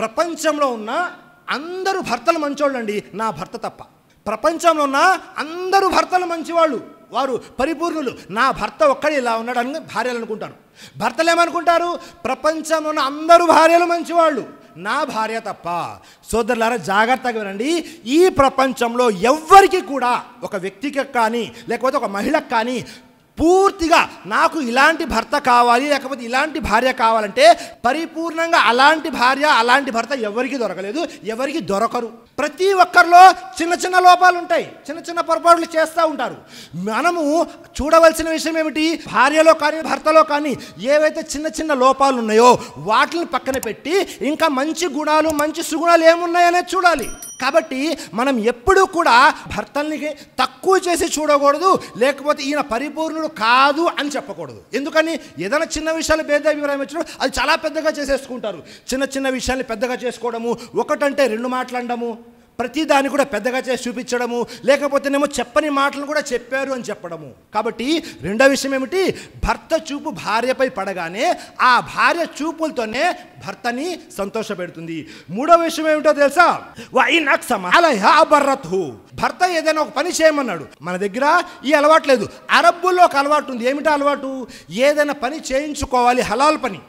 C: ప్రపంచంలో ఉన్న అందరూ భర్తలు మంచోళ్ళండి, నా భర్త తప్ప. ప్రపంచంలో ఉన్న అందరూ భర్తలు మంచివాళ్ళు, వారు పరిపూర్ణులు, నా భర్త ఒక్కడే ఇలా ఉన్నాడు అని భార్యలు అనుకుంటారు. భర్తలు ఏమనుకుంటారు? ప్రపంచంలో ఉన్న అందరూ భార్యలు మంచివాళ్ళు, నా భార్య తప్ప. సోదరులారా జాగ్రత్తగా వినండి. ఈ ప్రపంచంలో ఎవ్వరికి కూడా, ఒక వ్యక్తికి కానీ లేకపోతే ఒక మహిళకు కానీ పూర్తిగా నాకు ఇలాంటి భర్త కావాలి లేకపోతే ఇలాంటి భార్య కావాలంటే పరిపూర్ణంగా అలాంటి భార్య, అలాంటి భర్త ఎవరికి దొరకలేదు, ఎవరికి దొరకరు. ప్రతి ఒక్కరిలో చిన్న చిన్న లోపాలు ఉంటాయి, చిన్న చిన్న పొరపాట్లు చేస్తూ ఉంటారు. మనము చూడవలసిన విషయం ఏమిటి? భార్యలో కానీ భర్తలో కానీ ఏవైతే చిన్న చిన్న లోపాలు ఉన్నాయో వాటిని పక్కన పెట్టి ఇంకా మంచి గుణాలు, మంచి సుగుణాలు ఏమున్నాయనేది చూడాలి. కాబట్టి మనం ఎప్పుడూ కూడా భర్తల్ని తక్కువ చేసి చూడకూడదు, లేకపోతే ఈయన పరిపూర్ణుడు కాదు అని చెప్పకూడదు. ఎందుకని? ఏదైనా చిన్న విషయాలు భేదాభిప్రాయం వచ్చినప్పుడు అది చాలా పెద్దగా చేసేసుకుంటారు. చిన్న చిన్న విషయాన్ని పెద్దగా చేసుకోవడము, ఒకటంటే 2 మాట్లాడడము, ప్రతి దాన్ని కూడా పెద్దగా చేసి చూపించడము, లేకపోతేనేమో చెప్పని మాటలు కూడా చెప్పారు అని చెప్పడము. కాబట్టి రెండో విషయం ఏమిటి? భర్త చూపు భార్యపై పడగానే ఆ భార్య చూపులతోనే భర్తని సంతోషపెడుతుంది. మూడో విషయం ఏమిటో తెలుసా? వఇన్ అక్సమ అలైహా అబర్రత్హు. భర్త ఏదైనా ఒక పని చేయమన్నాడు, మన దగ్గర ఈ అలవాటు లేదు, అరబ్బుల్లో ఒక అలవాటు ఉంది. ఏమిటో అలవాటు? ఏదైనా పని చేయించుకోవాలి, హలాల్ పని.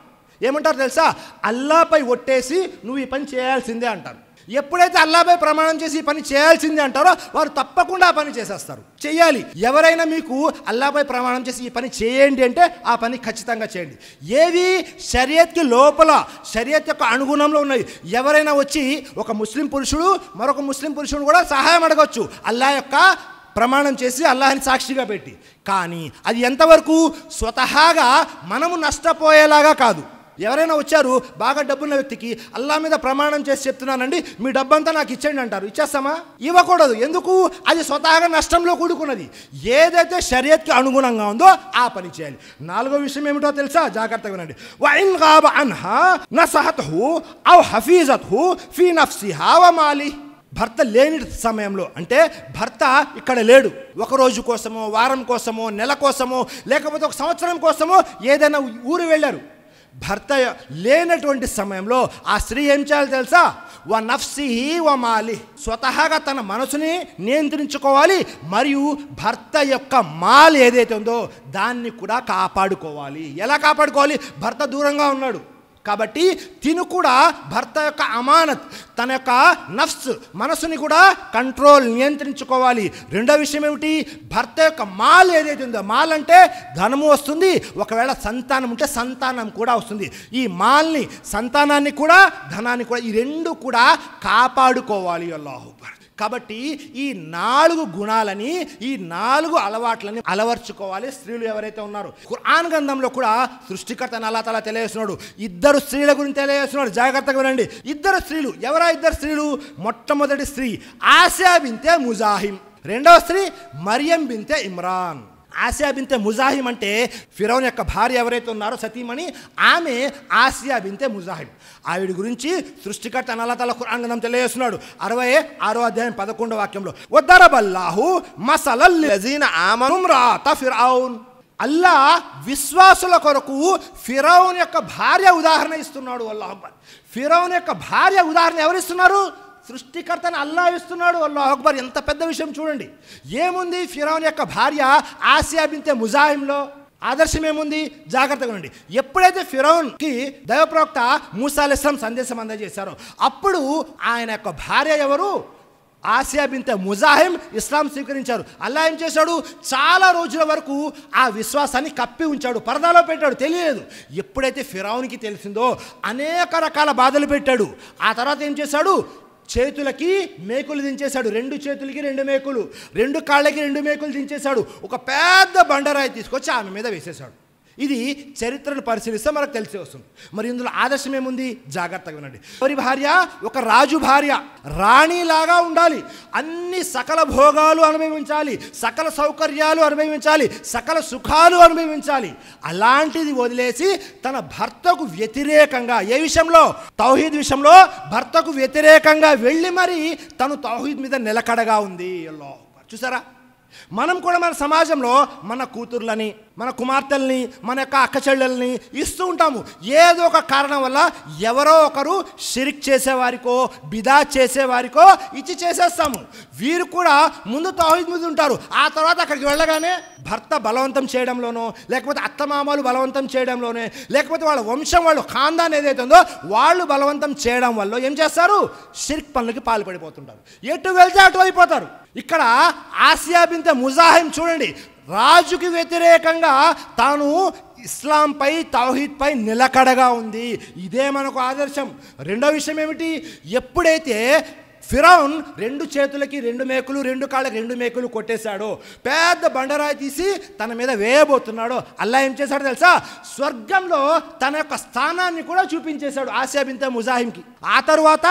C: ఏమంటారు తెలుసా? అల్లాపై ఒట్టేసి నువ్వు ఈ పని చేయాల్సిందే అంటారు. ఎప్పుడైతే అల్లాపై ప్రమాణం చేసి ఈ పని చేయాల్సింది అంటారో వారు తప్పకుండా ఆ పని చేసేస్తారు. చెయ్యాలి. ఎవరైనా మీకు అల్లాపై ప్రమాణం చేసి ఈ పని చేయండి అంటే ఆ పని ఖచ్చితంగా చేయండి. ఏవి షరియత్కి లోపల, షరియత్ యొక్క అనుగుణంలో ఉన్నాయి. ఎవరైనా వచ్చి ఒక ముస్లిం పురుషుడు మరొక ముస్లిం పురుషుడు కూడా సహాయం అడగవచ్చు అల్లా యొక్క ప్రమాణం చేసి అల్లాహని సాక్షిగా పెట్టి. కానీ అది ఎంతవరకు స్వతహాగా మనము నష్టపోయేలాగా కాదు. ఎవరైనా వచ్చారు బాగా డబ్బున్న వ్యక్తికి అల్లా మీద ప్రమాణం చేసి చెప్తున్నానండి మీ డబ్బంతా నాకు ఇచ్చేయండి అంటారు. ఇచ్చేస్తామా? ఇవ్వకూడదు. ఎందుకు? అది స్వతహాగా నష్టంలో కూడుకున్నది. ఏదైతే షరియత్కి అనుగుణంగా ఉందో ఆ పని చేయాలి. 4వ విషయం ఏమిటో తెలుసా? జాగ్రత్తగా వినండి. వఇన్ గాబ అన్హా నసహతహు ఔ హఫీజతహు ఫీ నఫ్సిహా వ మాలి. భర్త లేని సమయంలో, అంటే భర్త ఇక్కడ లేడు, ఒక రోజు కోసమో వారం కోసమో నెల కోసమో లేకపోతే ఒక సంవత్సరం కోసమో ఏదైనా ఊరు వెళ్ళారు. భర్త లేనటువంటి సమయంలో ఆ స్త్రీ ఏం చేయాలి తెలుసా? వ నఫ్సిహి వ మాలి. స్వతహాగా తన మనసుని నియంత్రించుకోవాలి మరియు భర్త యొక్క మాల్ ఏదైతే ఉందో దాన్ని కూడా కాపాడుకోవాలి. ఎలా కాపాడుకోవాలి? భర్త దూరంగా ఉన్నాడు కాబట్టి తిను కూడా భర్త యొక్క అమానత్, తన యొక్క నఫ్స్ మనసుని కూడా కంట్రోల్, నియంత్రించుకోవాలి. రెండో విషయం ఏమిటి? భర్త యొక్క మాల్ ఏదైతే ఉందో, మాల్ అంటే ధనము వస్తుంది, ఒకవేళ సంతానం ఉంటే సంతానం కూడా వస్తుంది. ఈ మాల్ని, సంతానాన్ని కూడా, ధనాన్ని కూడా, ఈ రెండు కూడా కాపాడుకోవాలి. అల్లాహు అక్బర్. కాబట్టి ఈ 4 గుణాలని, ఈ 4 అలవాట్లని అలవర్చుకోవాలి స్త్రీలు ఎవరైతే ఉన్నారో. ఖురాన్ గ్రంథంలో కూడా సృష్టికర్త అల్లాహ్ తఆలా తెలియజేస్తున్నాడు. 2 స్త్రీల గురించి తెలియజేస్తున్నాడు. జాగ్రత్తగా వినండి. 2 స్త్రీలు. ఎవరా 2 స్త్రీలు? మొట్టమొదటి స్త్రీ ఆసియా బింతే ముజాహిం, రెండవ స్త్రీ Maryam binte Imran. Asiya binte Muzahim అంటే ఫిరౌన్ యొక్క భార్య ఎవరైతే ఉన్నారో సతీమణి, ఆమె ఆసియా బింతే ముజాహిం. ఆవిడ గురించి సృష్టికర్త అల్లాహ్ తఆలా ఖురాన్ గ్రంథం తెలియజేస్తున్నాడు. 66వ అధ్యాయం 11వ వాక్యంలో వదరబల్లాహు మసలల్ లజీన ఆమను ఇమ్రాత ఫిరౌన్. అల్లా విశ్వాసుల కొరకు ఫిరౌన్ యొక్క భార్య ఉదాహరణ ఇస్తున్నాడు. అల్లాహ్ అక్బర్. ఫిరౌన్ యొక్క భార్య ఉదాహరణ ఎవరిస్తున్నారు? సృష్టికర్తని అల్లా ఇస్తున్నాడు. అల్లాహ్ అక్బర్. ఎంత పెద్ద విషయం చూడండి. ఏముంది ఫిరౌన్ యొక్క భార్య ఆసియా బింతే ముజాహింలో? ఆదర్శం ఏముంది? జాగ్రత్తగా ఉండండి. ఎప్పుడైతే ఫిరౌన్కి దైవ ప్రవక్త మూసా అలైహిస్సలాం సందేశం అందజేశారో అప్పుడు ఆయన యొక్క భార్య ఎవరు? ఆసియా బింతే ముజాహిం ఇస్లాం స్వీకరించారు. అల్లా ఏం చేశాడు? చాలా రోజుల వరకు ఆ విశ్వాసాన్ని కప్పి ఉంచాడు, పరదాలో పెట్టాడు, తెలియలేదు. ఎప్పుడైతే ఫిరౌన్కి తెలిసిందో అనేక రకాల బాధలు పెట్టాడు. ఆ తర్వాత ఏం చేశాడు? చేతులకి మేకులు దించేశాడు. 2 చేతులకి 2 మేకులు, 2 కాళ్ళకి 2 మేకులు దించేశాడు. ఒక పెద్ద బండరాయి తీసుకొచ్చి ఆమె మీద వేసేశాడు. ఇది చరిత్రను పరిశీలిస్తే మనకు తెలిసి వస్తుంది. మరి ఇందులో ఆదర్శం ఏముంది? జాగ్రత్తగా వినండి. ఎవరి భార్య? ఒక రాజు భార్య. రాణిలాగా ఉండాలి. అన్ని సకల భోగాలు అనుభవించాలి, సకల సౌకర్యాలు అనుభవించాలి, సకల సుఖాలు అనుభవించాలి. అలాంటిది వదిలేసి తన భర్తకు వ్యతిరేకంగా, ఏ విషయంలో? తౌహీద్ విషయంలో భర్తకు వ్యతిరేకంగా వెళ్ళి మరి తను తౌహీద్ మీద నిలకడగా ఉంది. అల్లాహ్ చూసారా? మనం కూడా మన సమాజంలో మన కూతుర్లని, మన కుమార్తెల్ని, మన యొక్క అక్క చెల్లెల్ని ఇస్తూ ఉంటాము. ఏదో ఒక కారణం వల్ల ఎవరో ఒకరు షిరిక్ చేసేవారికో బిదాత్ చేసేవారికో ఇచ్చి చేసేస్తాము. వీరు కూడా ముందు తౌహీద్ మీద ఉంటారు. ఆ తర్వాత అక్కడికి వెళ్ళగానే భర్త బలవంతం చేయడంలోనో లేకపోతే అత్తమామలు బలవంతం చేయడంలోనే లేకపోతే వాళ్ళ వంశం, వాళ్ళు ఖాందాన్ ఏదైతే ఉందో వాళ్ళు బలవంతం చేయడం వల్ల ఏం చేస్తారు? షిర్క్ పనులకి పాల్పడిపోతుంటారు. ఎటు వెళ్తే అటు అయిపోతారు. ఇక్కడ ఆసియా బింతే ముజాహిం చూడండి, రాజుకి వ్యతిరేకంగా తాను ఇస్లాంపై, తౌహీద్పై నిలకడగా ఉంది. ఇదే మనకు ఆదర్శం. రెండో విషయం ఏమిటి? ఎప్పుడైతే ఫిరౌన్ 2 చేతులకి 2 మేకులు, 2 కాళ్ళకి 2 మేకులు కొట్టేశాడో, పెద్ద బండరాయి తీసి తన మీద వేయబోతున్నాడో, అల్లా ఏం చేశాడో తెలుసా? స్వర్గంలో తన యొక్క స్థానాన్ని కూడా చూపించేశాడు ఆసియా బింతే ముజాహింకి. ఆ తరువాత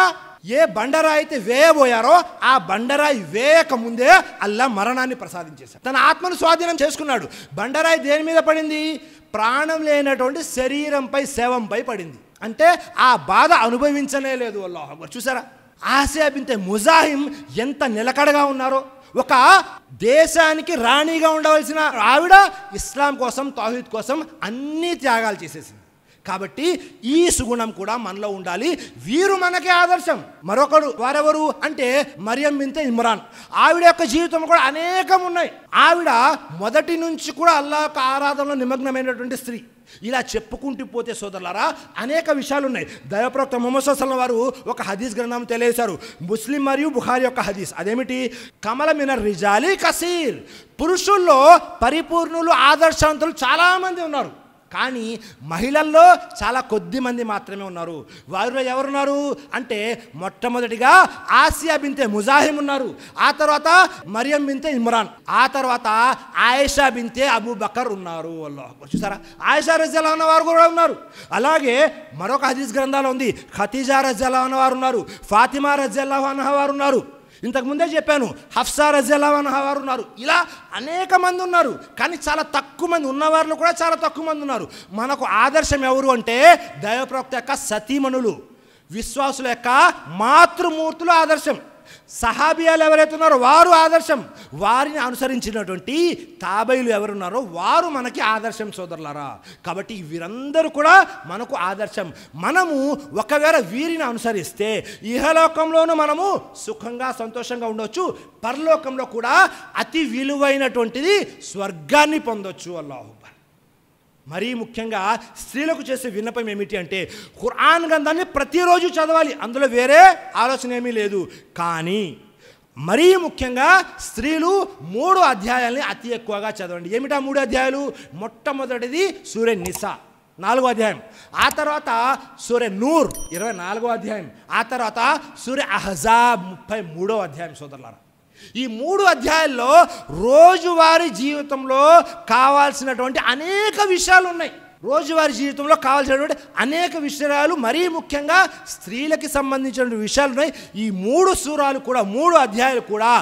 C: ఏ బండరాయి అయితే వేయబోయారో ఆ బండరాయి వేయక ముందే అల్లా మరణాన్ని ప్రసాదించేశాడు. తన ఆత్మను స్వాధీనం చేసుకున్నాడు. బండరాయి దేని మీద పడింది? ప్రాణం లేనటువంటి శరీరంపై, శవంపై పడింది. అంటే ఆ బాధ అనుభవించనే లేదు. అల్లాహ్ అక్బర్. చూసారా ఆసియా బింతే ముజాహిం ఎంత నిలకడగా ఉన్నారో. ఒక దేశానికి రాణిగా ఉండవలసిన ఆవిడ ఇస్లాం కోసం, తౌహీద్ కోసం అన్ని త్యాగాలు చేసేసింది. కాబట్టి ఈ సుగుణం కూడా మనలో ఉండాలి. వీరు మనకే ఆదర్శం. మరొకడు వారెవరు అంటే మరియం బింతే ఇమ్రాన్. ఆవిడ యొక్క జీవితం కూడా అనేకం ఉన్నాయి. ఆవిడ మొదటి నుంచి కూడా అల్లాహ్ యొక్క ఆరాధనలో నిమగ్నమైనటువంటి స్త్రీ. ఇలా చెప్పుకుంటూ పోతే సోదరులారా అనేక విషయాలు ఉన్నాయి. దైవప్రవక్త ముహమ్మద్ సల్లల్లాహు అలైహి వసల్లం వారు ఒక హదీస్ గ్రంథం తెలియజేశారు. ముస్లిం మరియు బుఖారీ యొక్క హదీస్. అదేమిటి? కమల మినర్ రిజాలి కసీర్. పురుషుల్లో పరిపూర్ణులు ఆదర్శవంతులు చాలామంది ఉన్నారు, కానీ మహిళల్లో చాలా కొద్ది మంది మాత్రమే ఉన్నారు. వారిలో ఎవరున్నారు అంటే మొట్టమొదటిగా ఆసియా బింతే ముజాహిమ్ ఉన్నారు, ఆ తర్వాత మరియం బింతే ఇమ్రాన్, ఆ తర్వాత ఆయిషా బింతే అబూ బకర్ ఉన్నారు. అల్లాహ్ అక్బర్. చూసారా, ఆయిషా రజియల్లాహు అన్హా వారు కూడా ఉన్నారు. అలాగే మరొక హదీస్ గ్రంథాలు ఉంది, ఖదీజా రజియల్లాహు అన్హా వారు ఉన్నారు, ఫాతిమా రజియల్లాహు అన్హా వారు ఉన్నారు, ఇంతకు ముందే చెప్పాను హఫ్సా రజియల్లాహు అన్హా వారు ఉన్నారు. ఇలా అనేక మంది ఉన్నారు, కానీ చాలా తక్కువ మంది ఉన్నవారిలో కూడా చాలా తక్కువ మంది ఉన్నారు. మనకు ఆదర్శం ఎవరు అంటే దైవప్రవక్త యొక్క సతీమణులు, విశ్వాసుల యొక్క మాతృమూర్తులు ఆదర్శం. సహాబియాలు ఎవరైతే ఉన్నారో వారు ఆదర్శం. వారిని అనుసరించినటువంటి తాబైలు ఎవరున్నారో వారు మనకి ఆదర్శం సోదరులారా. కాబట్టి వీరందరూ కూడా మనకు ఆదర్శం. మనము ఒకవేళ వీరిని అనుసరిస్తే ఇహలోకంలోనూ మనము సుఖంగా సంతోషంగా ఉండొచ్చు, పరలోకంలో కూడా అతి విలువైనటువంటిది స్వర్గాన్ని పొందొచ్చు. అల్లాహు అక్బర్. మరీ ముఖ్యంగా స్త్రీలకు చేసే విన్నపం ఏమిటి అంటే ఖురాన్ గ్రంథాన్ని ప్రతిరోజు చదవాలి, అందులో వేరే ఆలోచన ఏమీ లేదు. కానీ మరీ ముఖ్యంగా స్త్రీలు 3 అధ్యాయాలని అతి ఎక్కువగా చదవండి. ఏమిటా 3 అధ్యాయాలు? మొట్టమొదటిది సూరే నిసా 4వ అధ్యాయం, ఆ తర్వాత సూరే నూర్ 24వ అధ్యాయం, ఆ తర్వాత సూరే అహజాబ్ 33వ అధ్యాయం. సోదరులారా, ఈ 3 అధ్యాయాల్లో రోజువారీ జీవితంలో కావాల్సినటువంటి అనేక విషయాలు ఉన్నాయి. రోజువారీ జీవితంలో కావాల్సినటువంటి అనేక విషయాలు, మరీ ముఖ్యంగా స్త్రీలకి సంబంధించిన విషయాలు ఉన్నాయి. ఈ 3 సూరాలు కూడా 3 అధ్యాయాలు కూడా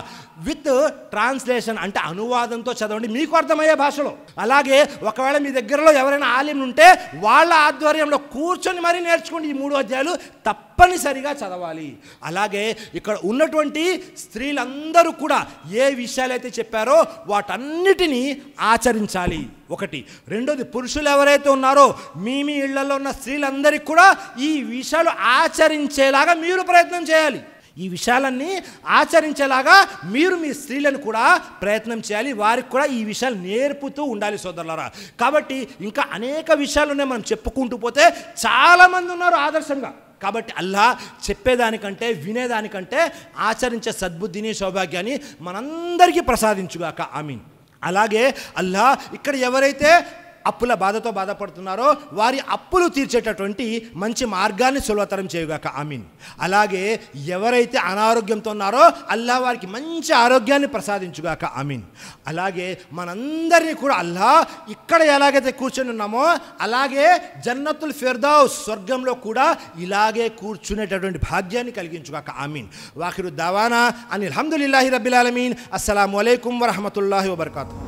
C: విత్ ట్రాన్స్లేషన్ అంటే అనువాదంతో చదవండి, మీకు అర్థమయ్యే భాషలో. అలాగే ఒకవేళ మీ దగ్గరలో ఎవరైనా ఆలిం ఉంటే వాళ్ళ ఆధ్వర్యంలో కూర్చొని మరీ నేర్చుకోండి. ఈ 3 అధ్యాయాలు తప్పనిసరిగా చదవాలి. అలాగే ఇక్కడ ఉన్నటువంటి స్త్రీలందరూ కూడా ఏ విషయాలైతే చెప్పారో వాటన్నిటినీ ఆచరించాలి. ఒకటి. రెండోది, పురుషులు ఎవరైతే ఉన్నారో మీ ఇళ్లలో ఉన్న స్త్రీలందరికీ కూడా ఈ విషయాలు ఆచరించేలాగా మీరు ప్రయత్నం చేయాలి. ఈ విషయాలన్నీ ఆచరించేలాగా మీరు మీ స్త్రీలను కూడా ప్రయత్నం చేయాలి, వారికి కూడా ఈ విషయాలు నేర్పుతూ ఉండాలి సోదరులారా. కాబట్టి ఇంకా అనేక విషయాలునే మనం చెప్పుకుంటూ పోతే చాలామంది ఉన్నారు ఆదర్శంగా. కాబట్టి అల్లాహ్ చెప్పేదానికంటే వినేదానికంటే ఆచరించే సద్బుద్ధిని సౌభాగ్యాన్ని మనందరికీ ప్రసాదించుగాక. ఆమీన్. అలాగే అల్లాహ్ ఇక్కడ ఎవరైతే అప్పుల బాధతో బాధపడుతున్నారో వారి అప్పులు తీర్చేటటువంటి మంచి మార్గాన్ని సులభతరం చేయుగాక. ఆమీన్. అలాగే ఎవరైతే అనారోగ్యంతో ఉన్నారో అల్లాహ్ వారికి మంచి ఆరోగ్యాన్ని ప్రసాదించుగాక. ఆమీన్. అలాగే మనందరినీ కూడా అల్లాహ్ ఇక్కడ ఎలాగైతే కూర్చొని ఉన్నామో అలాగే జన్నతుల్ ఫిర్దౌస్ స్వర్గంలో కూడా ఇలాగే కూర్చునేటటువంటి భాగ్యాన్ని కలిగించుగాక. ఆమీన్. వాఖిరు దావానా అనిల్ హమ్దులిల్లాహి రబ్బిల్ ఆలమీన్. అస్సలాము అలైకుం వరహమతుల్లాహి వబర్కాతుహు.